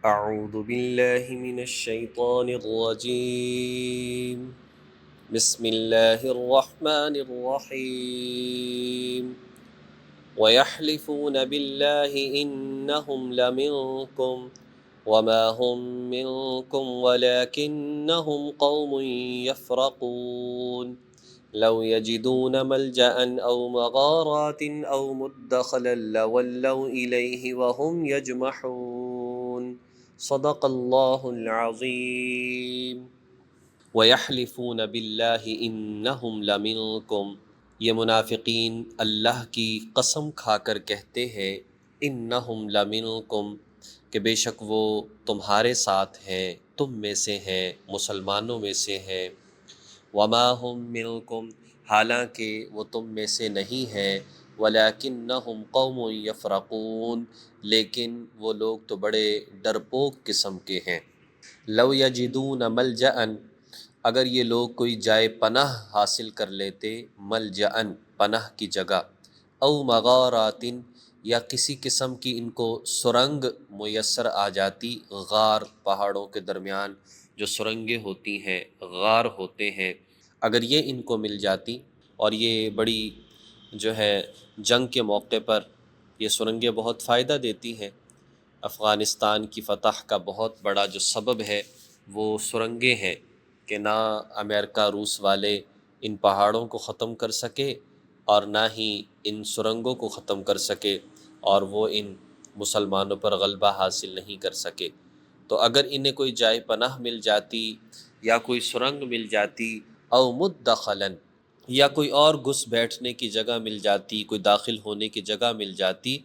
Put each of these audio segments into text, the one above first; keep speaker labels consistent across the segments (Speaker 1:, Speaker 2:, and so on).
Speaker 1: اعوذ باللہ من الشیطان الرجیم بسم اللہ الرحمن الرحیم وَيَحْلِفُونَ بِاللَّهِ إِنَّهُمْ لَمِنكُمْ وَمَا هُمْ مِنكُمْ وَلَكِنَّهُمْ قَوْمٌ يَفْرَقُونَ لَوْ يَجِدُونَ مَلْجَأً أَوْ مَغَارَاتٍ أَوْ مُدَّخَلًا لَوَلَّوْا إِلَيْهِ وَهُمْ يَجْمَحُونَ صدق اللہ العظیم۔ وَيَحْلِفُونَ بِاللَّهِ إِنَّهُمْ لَمِنكُمْ، یہ منافقین اللہ کی قسم کھا کر کہتے ہیں انہم لمنکم، کہ بے شک وہ تمہارے ساتھ ہیں، تم میں سے ہیں، مسلمانوں میں سے ہیں۔ وما ہم منکم، حالانکہ وہ تم میں سے نہیں ہیں، ولیکنہم قوم یفرقون، لیکن وہ لوگ تو بڑے ڈرپوک قسم کے ہیں۔ لو یجدون ملجأً، اگر یہ لوگ کوئی جائے پناہ حاصل کر لیتے، ملجأً پناہ کی جگہ، او مغارات، یا کسی قسم کی ان کو سرنگ میسر آ جاتی، غار پہاڑوں کے درمیان جو سرنگیں ہوتی ہیں، غار ہوتے ہیں، اگر یہ ان کو مل جاتی، اور یہ بڑی جو ہے جنگ کے موقع پر یہ سرنگیں بہت فائدہ دیتی ہیں۔ افغانستان کی فتح کا بہت بڑا جو سبب ہے وہ سرنگیں ہیں، کہ نہ امریکہ روس والے ان پہاڑوں کو ختم کر سکے اور نہ ہی ان سرنگوں کو ختم کر سکے، اور وہ ان مسلمانوں پر غلبہ حاصل نہیں کر سکے۔ تو اگر انہیں کوئی جائے پناہ مل جاتی یا کوئی سرنگ مل جاتی، او مدخلاً، یا کوئی اور گھس بیٹھنے کی جگہ مل جاتی، کوئی داخل ہونے کی جگہ مل جاتی،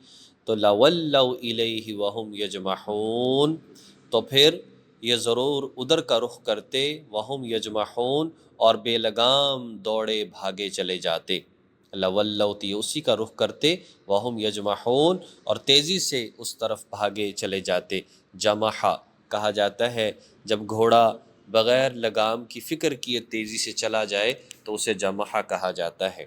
Speaker 1: تو لَوَلَّوْا إِلَيْهِ وَهُمْ يَجْمَحُونَ، تو پھر یہ ضرور ادھر کا رخ کرتے، وَهُمْ يَجْمَحُونَ، اور بے لگام دوڑے بھاگے چلے جاتے۔ لَوَلَّوْا، تو یہ اسی کا رخ کرتے، وَهُمْ يَجْمَحُونَ، اور تیزی سے اس طرف بھاگے چلے جاتے۔ جمحہ کہا جاتا ہے جب گھوڑا بغیر لگام کی فکر کیے تیزی سے چلا جائے تو اسے جمحہ کہا جاتا ہے۔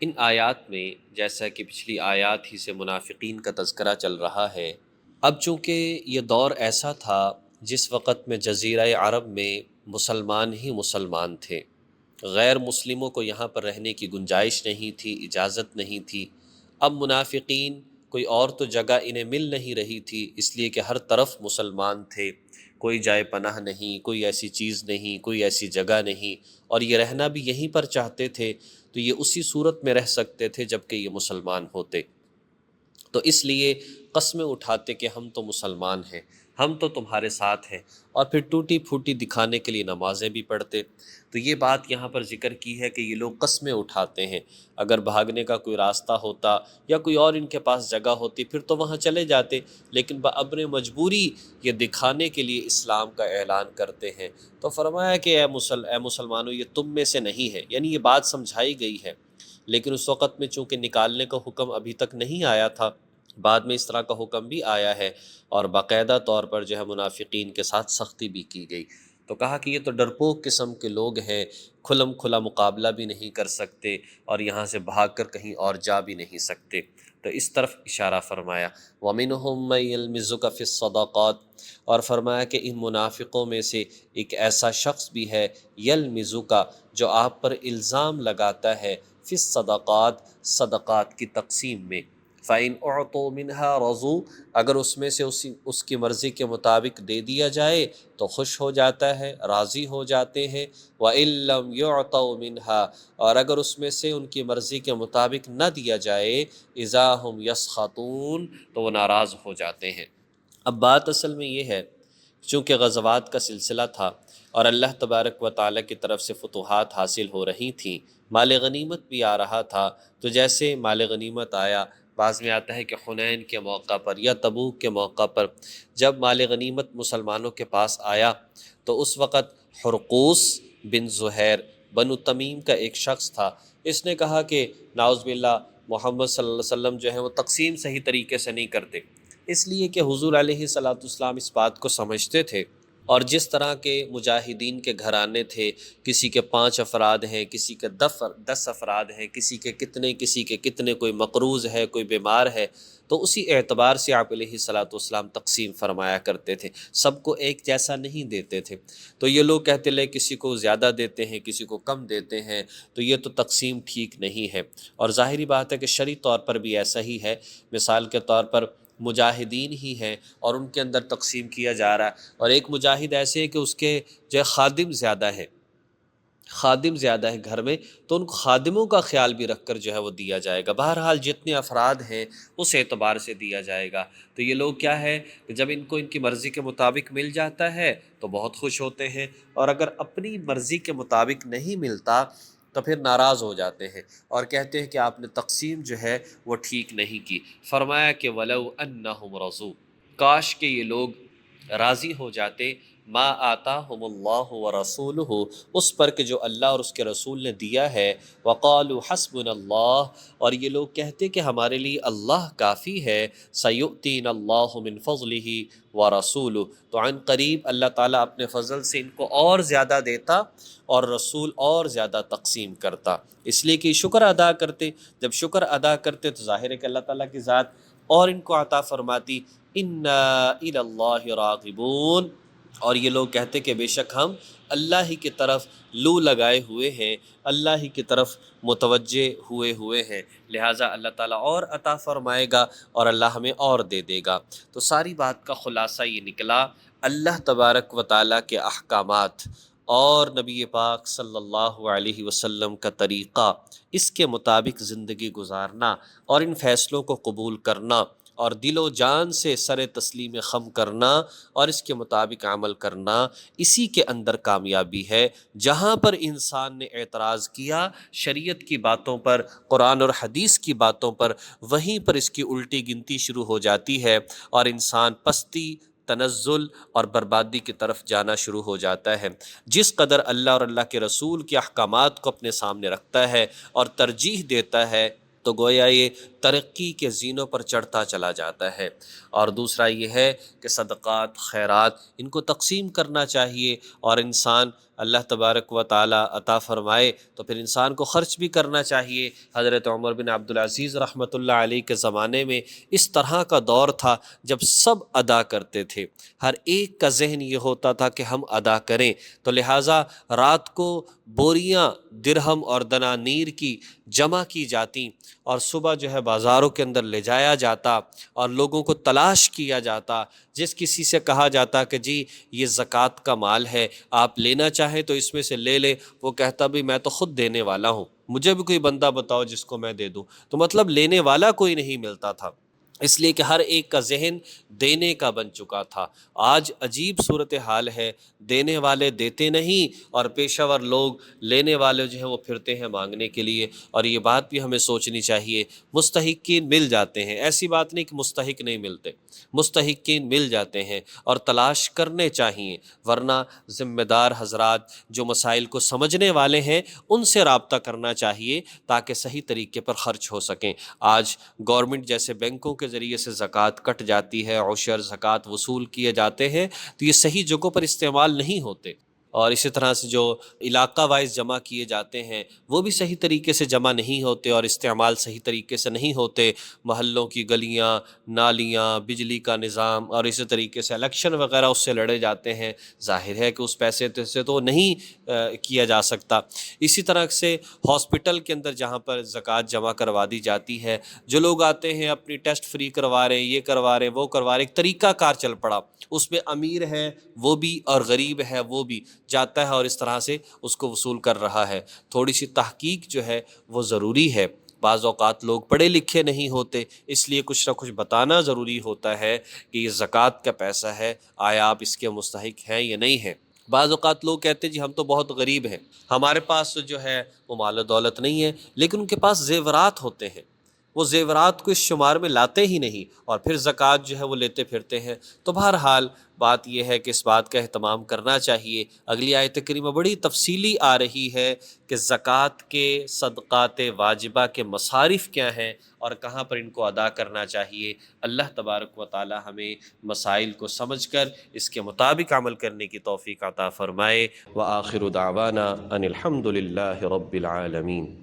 Speaker 1: ان آیات میں جیسا کہ پچھلی آیات ہی سے منافقین کا تذکرہ چل رہا ہے، اب چونکہ یہ دور ایسا تھا جس وقت میں جزیرہ عرب میں مسلمان ہی مسلمان تھے، غیر مسلموں کو یہاں پر رہنے کی گنجائش نہیں تھی، اجازت نہیں تھی۔ اب منافقین کوئی اور تو جگہ انہیں مل نہیں رہی تھی، اس لیے کہ ہر طرف مسلمان تھے، کوئی جائے پناہ نہیں، کوئی ایسی چیز نہیں، کوئی ایسی جگہ نہیں، اور یہ رہنا بھی یہیں پر چاہتے تھے، تو یہ اسی صورت میں رہ سکتے تھے جب کہ یہ مسلمان ہوتے۔ تو اس لیے قسمیں اٹھاتے کہ ہم تو مسلمان ہیں، ہم تو تمہارے ساتھ ہیں، اور پھر ٹوٹی پھوٹی دکھانے کے لیے نمازیں بھی پڑھتے۔ تو یہ بات یہاں پر ذکر کی ہے کہ یہ لوگ قسمیں اٹھاتے ہیں، اگر بھاگنے کا کوئی راستہ ہوتا یا کوئی اور ان کے پاس جگہ ہوتی پھر تو وہاں چلے جاتے، لیکن بامر مجبوری یہ دکھانے کے لیے اسلام کا اعلان کرتے ہیں۔ تو فرمایا کہ اے مسلمانوں، یہ تم میں سے نہیں ہے، یعنی یہ بات سمجھائی گئی ہے، لیکن اس وقت میں چونکہ نکالنے کا حکم ابھی تک نہیں آیا تھا، بعد میں اس طرح کا حکم بھی آیا ہے، اور باقاعدہ طور پر جو ہے منافقین کے ساتھ سختی بھی کی گئی۔ تو کہا کہ یہ تو ڈرپوک قسم کے لوگ ہیں، کھلم کھلا مقابلہ بھی نہیں کر سکتے، اور یہاں سے بھاگ کر کہیں اور جا بھی نہیں سکتے۔ تو اس طرف اشارہ فرمایا۔ وَمِنْهُمْ مَن يَلْمِزُكَ فِي الصَّدَقَاتِ، اور فرمایا کہ ان منافقوں میں سے ایک ایسا شخص بھی ہے، يَلْمِزُكَ، جو آپ پر الزام لگاتا ہے، فی الصدقات، صدقات کی تقسیم میں۔ فَإِنْ أُعْطُوا مِنْهَا رَضُوا، اگر اس میں سے اس کی مرضی کے مطابق دے دیا جائے تو خوش ہو جاتا ہے، راضی ہو جاتے ہیں۔ وَإِن لَّمْ يُعْطَوْا مِنْهَا، اور اگر اس میں سے ان کی مرضی کے مطابق نہ دیا جائے، إِذَا هُمْ يَسْخَطُونَ، تو وہ ناراض ہو جاتے ہیں۔ اب بات اصل میں یہ ہے، چونکہ غزوات کا سلسلہ تھا اور اللہ تبارک و تعالیٰ کی طرف سے فتوحات حاصل ہو رہی تھیں، مال غنیمت بھی آ رہا تھا، تو جیسے مال غنیمت آیا، بعض میں آتا ہے کہ حنین کے موقع پر یا تبوک کے موقع پر جب مال غنیمت مسلمانوں کے پاس آیا، تو اس وقت حرقوس بن زہیر بنو تمیم کا ایک شخص تھا، اس نے کہا کہ نعوذ باللہ محمد صلی اللہ علیہ وسلم جو ہے وہ تقسیم صحیح طریقے سے نہیں کرتے، اس لیے کہ حضور علیہ الصلوۃ والسلام اس بات کو سمجھتے تھے اور جس طرح کے مجاہدین کے گھرانے تھے، کسی کے 5 افراد ہیں، کسی کے 10 افراد ہیں، کسی کے کتنے، کوئی مقروض ہے، کوئی بیمار ہے، تو اسی اعتبار سے آپ علیہ الصلاۃ والسلام تقسیم فرمایا کرتے تھے، سب کو ایک جیسا نہیں دیتے تھے۔ تو یہ لوگ کہتے لے کسی کو زیادہ دیتے ہیں، کسی کو کم دیتے ہیں، تو یہ تو تقسیم ٹھیک نہیں ہے۔ اور ظاہری بات ہے کہ شرعی طور پر بھی ایسا ہی ہے۔ مثال کے طور پر مجاہدین ہی ہیں اور ان کے اندر تقسیم کیا جا رہا ہے، اور ایک مجاہد ایسے ہے کہ اس کے جو ہے خادم زیادہ ہے گھر میں، تو ان خادموں کا خیال بھی رکھ کر جو ہے وہ دیا جائے گا۔ بہرحال جتنے افراد ہیں اس اعتبار سے دیا جائے گا۔ تو یہ لوگ کیا ہے کہ جب ان کو ان کی مرضی کے مطابق مل جاتا ہے تو بہت خوش ہوتے ہیں، اور اگر اپنی مرضی کے مطابق نہیں ملتا تو پھر ناراض ہو جاتے ہیں اور کہتے ہیں کہ آپ نے تقسیم جو ہے وہ ٹھیک نہیں کی۔ فرمایا کہ وَلَوْ أَنَّهُمْ رَضُوا، کاش کہ یہ لوگ راضی ہو جاتے، ما آتاہم اللہ ورسولہ، اس پر کہ جو اللہ اور اس کے رسول نے دیا ہے، وقالوا حسبنا اللہ، اور یہ لوگ کہتے کہ ہمارے لیے اللہ کافی ہے، سیؤتینا اللہ من فضلہ ورسولہ، تو عن قریب اللہ تعالیٰ اپنے فضل سے ان کو اور زیادہ دیتا اور رسول اور زیادہ تقسیم کرتا، اس لیے کہ شکر ادا کرتے۔ جب شکر ادا کرتے تو ظاہر ہے کہ اللہ تعالیٰ کی ذات اور ان کو عطا فرماتی۔ انا الی اللہ راغبون، اور یہ لوگ کہتے کہ بے شک ہم اللہ ہی کی طرف لو لگائے ہوئے ہیں، اللہ ہی کی طرف متوجہ ہوئے ہیں، لہٰذا اللہ تعالیٰ اور عطا فرمائے گا اور اللہ ہمیں اور دے دے گا۔ تو ساری بات کا خلاصہ یہ نکلا، اللہ تبارک و تعالیٰ کے احکامات اور نبی پاک صلی اللہ علیہ وسلم کا طریقہ، اس کے مطابق زندگی گزارنا اور ان فیصلوں کو قبول کرنا اور دل و جان سے سر تسلیم خم کرنا اور اس کے مطابق عمل کرنا، اسی کے اندر کامیابی ہے۔ جہاں پر انسان نے اعتراض کیا شریعت کی باتوں پر، قرآن اور حدیث کی باتوں پر، وہیں پر اس کی الٹی گنتی شروع ہو جاتی ہے اور انسان پستی، تنزل اور بربادی کی طرف جانا شروع ہو جاتا ہے۔ جس قدر اللہ اور اللہ کے رسول کے احکامات کو اپنے سامنے رکھتا ہے اور ترجیح دیتا ہے تو گویا یہ ترقی کے زینوں پر چڑھتا چلا جاتا ہے۔ اور دوسرا یہ ہے کہ صدقات، خیرات، ان کو تقسیم کرنا چاہیے، اور انسان اللہ تبارک و تعالی عطا فرمائے تو پھر انسان کو خرچ بھی کرنا چاہیے۔ حضرت عمر بن عبدالعزیز رحمۃ اللہ علیہ کے زمانے میں اس طرح کا دور تھا جب سب ادا کرتے تھے، ہر ایک کا ذہن یہ ہوتا تھا کہ ہم ادا کریں، تو لہٰذا رات کو بوریاں درہم اور دنانیر کی جمع کی جاتی اور صبح جو ہے بازاروں کے اندر لے جایا جاتا اور لوگوں کو تلاش کیا جاتا۔ جس کسی سے کہا جاتا کہ جی یہ زکوٰۃ کا مال ہے، آپ لینا چاہیں تو اس میں سے لے لے، وہ کہتا بھی میں تو خود دینے والا ہوں، مجھے بھی کوئی بندہ بتاؤ جس کو میں دے دوں، تو مطلب لینے والا کوئی نہیں ملتا تھا، اس لیے کہ ہر ایک کا ذہن دینے کا بن چکا تھا۔ آج عجیب صورتحال ہے، دینے والے دیتے نہیں اور پیشہ ور لوگ لینے والے جو ہیں وہ پھرتے ہیں مانگنے کے لیے، اور یہ بات بھی ہمیں سوچنی چاہیے۔ مستحقین مل جاتے ہیں، ایسی بات نہیں کہ مستحق نہیں ملتے، مستحقین مل جاتے ہیں اور تلاش کرنے چاہیے، ورنہ ذمہ دار حضرات جو مسائل کو سمجھنے والے ہیں ان سے رابطہ کرنا چاہیے تاکہ صحیح طریقے پر خرچ ہو سکیں۔ آج گورنمنٹ جیسے بینکوں کے ذریعے سے زکوٰۃ کٹ جاتی ہے، عشر، زکوٰۃ وصول کیے جاتے ہیں، تو یہ صحیح جگہوں پر استعمال نہیں ہوتے، اور اسی طرح سے جو علاقہ وائز جمع کیے جاتے ہیں وہ بھی صحیح طریقے سے جمع نہیں ہوتے اور استعمال صحیح طریقے سے نہیں ہوتے۔ محلوں کی گلیاں، نالیاں، بجلی کا نظام اور اسی طریقے سے الیکشن وغیرہ اس سے لڑے جاتے ہیں، ظاہر ہے کہ اس پیسے سے تو نہیں کیا جا سکتا۔ اسی طرح سے ہاسپٹل کے اندر جہاں پر زکوٰۃ جمع کروا دی جاتی ہے، جو لوگ آتے ہیں اپنی ٹیسٹ فری کروا رہے ہیں، یہ کروا رہے ہیں، وہ کروا رہے ہیں، ایک طریقہ کار چل پڑا، اس میں امیر ہے وہ بھی اور غریب ہے وہ بھی جاتا ہے اور اس طرح سے اس کو وصول کر رہا ہے۔ تھوڑی سی تحقیق جو ہے وہ ضروری ہے۔ بعض اوقات لوگ پڑھے لکھے نہیں ہوتے، اس لیے کچھ نہ کچھ بتانا ضروری ہوتا ہے کہ یہ زکوٰۃ کا پیسہ ہے، آیا آپ اس کے مستحق ہیں یا نہیں ہیں۔ بعض اوقات لوگ کہتے ہیں جی ہم تو بہت غریب ہیں، ہمارے پاس جو ہے وہ مال و دولت نہیں ہے، لیکن ان کے پاس زیورات ہوتے ہیں، وہ زیورات کو اس شمار میں لاتے ہی نہیں اور پھر زکوٰۃ جو ہے وہ لیتے پھرتے ہیں۔ تو بہرحال بات یہ ہے کہ اس بات کا اہتمام کرنا چاہیے۔ اگلی آیت کریمہ بڑی تفصیلی آ رہی ہے کہ زکوٰۃ کے صدقات واجبہ کے مصارف کیا ہیں اور کہاں پر ان کو ادا کرنا چاہیے۔ اللہ تبارک و تعالی ہمیں مسائل کو سمجھ کر اس کے مطابق عمل کرنے کی توفیق عطا فرمائے۔ وآخر دعوانا ان الحمد للہ رب العالمین۔